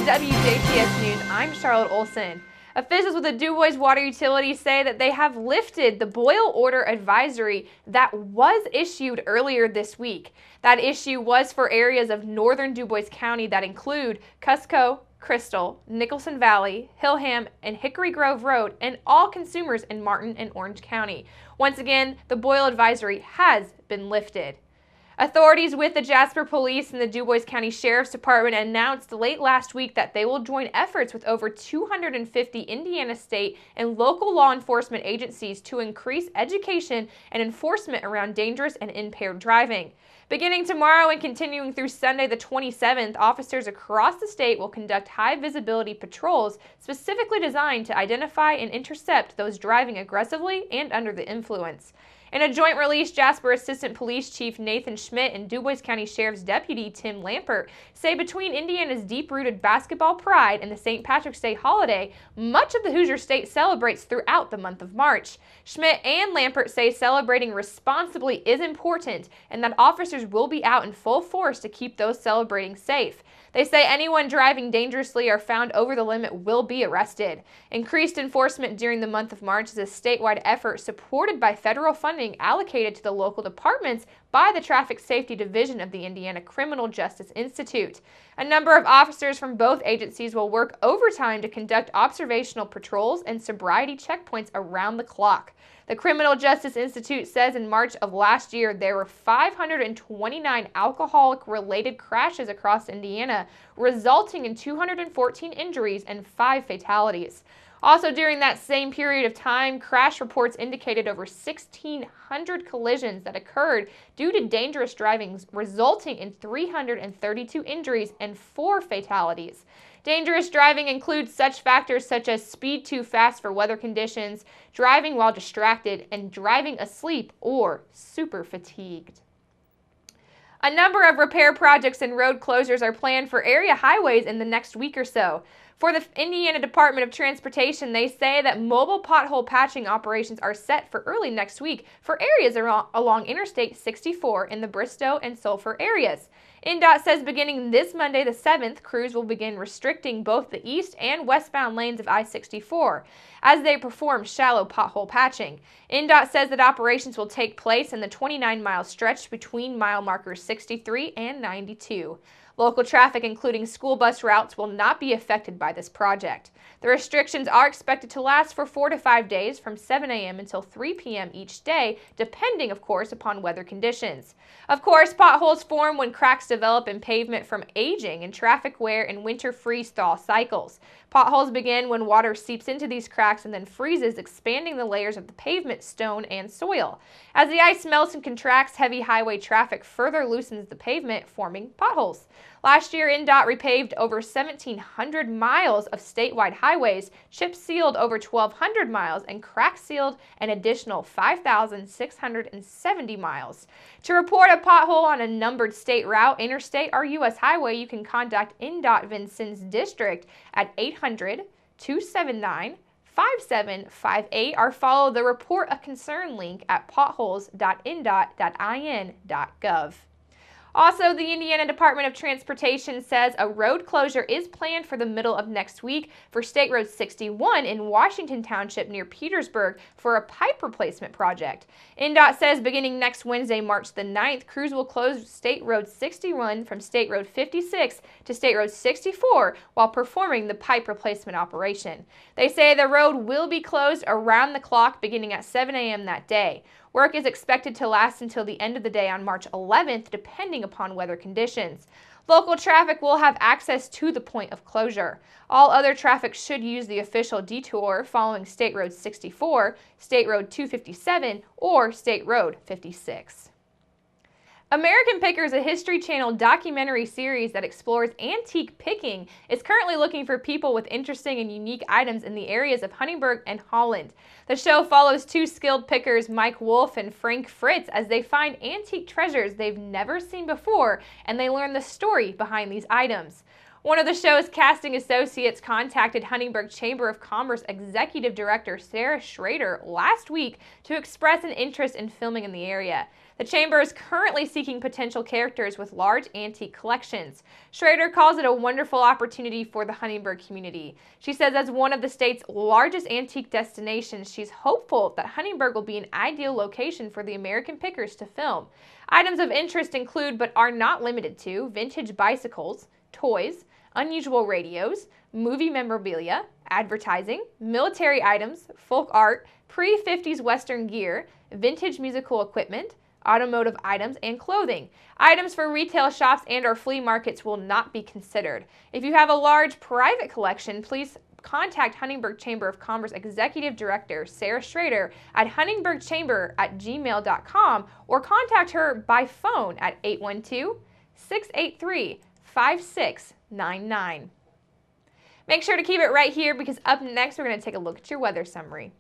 WJTS News, I'm Charlotte Olson. Officials with the DuBois Water Utility say that they have lifted the boil order advisory that was issued earlier this week. That issue was for areas of northern DuBois County that include Cusco, Crystal, Nicholson Valley, Hillham, and Hickory Grove Road, and all consumers in Martin and Orange County. Once again, the boil advisory has been lifted. Authorities with the Jasper Police and the DuBois County Sheriff's Department announced late last week that they will join efforts with over 250 Indiana state and local law enforcement agencies to increase education and enforcement around dangerous and impaired driving. Beginning tomorrow and continuing through Sunday the 27th, officers across the state will conduct high-visibility patrols specifically designed to identify and intercept those driving aggressively and under the influence. In a joint release, Jasper Assistant Police Chief Nathan Schmidt and DuBois County Sheriff's Deputy Tim Lampert say between Indiana's deep-rooted basketball pride and the St. Patrick's Day holiday, much of the Hoosier State celebrates throughout the month of March. Schmidt and Lampert say celebrating responsibly is important and that officers will be out in full force to keep those celebrating safe. They say anyone driving dangerously or found over the limit will be arrested. Increased enforcement during the month of March is a statewide effort supported by federal funding allocated to the local departments by the Traffic Safety Division of the Indiana Criminal Justice Institute. A number of officers from both agencies will work overtime to conduct observational patrols and sobriety checkpoints around the clock. The Criminal Justice Institute says in March of last year there were 529 alcoholic-related crashes across Indiana, resulting in 214 injuries and 5 fatalities. Also during that same period of time, crash reports indicated over 1,600 collisions that occurred due to dangerous driving, resulting in 332 injuries and 4 fatalities. Dangerous driving includes such factors such as speed too fast for weather conditions, driving while distracted, and driving asleep or super fatigued. A number of repair projects and road closures are planned for area highways in the next week or so. For the Indiana Department of Transportation, they say that mobile pothole patching operations are set for early next week for areas along Interstate 64 in the Bristow and Sulphur areas. INDOT says beginning this Monday the 7th, crews will begin restricting both the east and westbound lanes of I-64 as they perform shallow pothole patching. INDOT says that operations will take place in the 29-mile stretch between mile markers 63 and 92. Local traffic, including school bus routes, will not be affected by this project. The restrictions are expected to last for 4 to 5 days from 7 a.m. until 3 p.m. each day, depending, of course, upon weather conditions. Of course, potholes form when cracks develop in pavement from aging and traffic wear and winter freeze-thaw cycles. Potholes begin when water seeps into these cracks and then freezes, expanding the layers of the pavement, stone, and soil. As the ice melts and contracts, heavy highway traffic further loosens the pavement, forming potholes. Last year, INDOT repaved over 1,700 miles of statewide highways, chip-sealed over 1,200 miles, and crack-sealed an additional 5,670 miles. To report a pothole on a numbered state route, interstate, or U.S. highway, you can contact INDOT Vincennes District at 800-279-5758 or follow the Report a Concern link at potholes.indot.in.gov. Also, the Indiana Department of Transportation says a road closure is planned for the middle of next week for State Road 61 in Washington Township near Petersburg for a pipe replacement project. INDOT says beginning next Wednesday, March the 9th, crews will close State Road 61 from State Road 56 to State Road 64 while performing the pipe replacement operation. They say the road will be closed around the clock beginning at 7 a.m. that day. Work is expected to last until the end of the day on March 11th, depending upon weather conditions. Local traffic will have access to the point of closure. All other traffic should use the official detour following State Road 64, State Road 257, or State Road 56. American Pickers, a History Channel documentary series that explores antique picking, is currently looking for people with interesting and unique items in the areas of Huntingburg and Holland. The show follows 2 skilled pickers, Mike Wolf and Frank Fritz, as they find antique treasures they've never seen before, and they learn the story behind these items. One of the show's casting associates contacted Huntingburg Chamber of Commerce Executive Director Sarah Schrader last week to express an interest in filming in the area. The Chamber is currently seeking potential characters with large antique collections. Schrader calls it a wonderful opportunity for the Huntingburg community. She says as one of the state's largest antique destinations, she's hopeful that Huntingburg will be an ideal location for the American pickers to film. Items of interest include, but are not limited to, vintage bicycles, toys, unusual radios, movie memorabilia, advertising, military items, folk art, pre-50s Western gear, vintage musical equipment, automotive items, and clothing. Items for retail shops and/or flea markets will not be considered. If you have a large private collection, please contact Huntingburg Chamber of Commerce Executive Director Sarah Schrader at huntingburgchamber@gmail.com or contact her by phone at 812-683-5699. Make sure to keep it right here because up next we're going to take a look at your weather summary.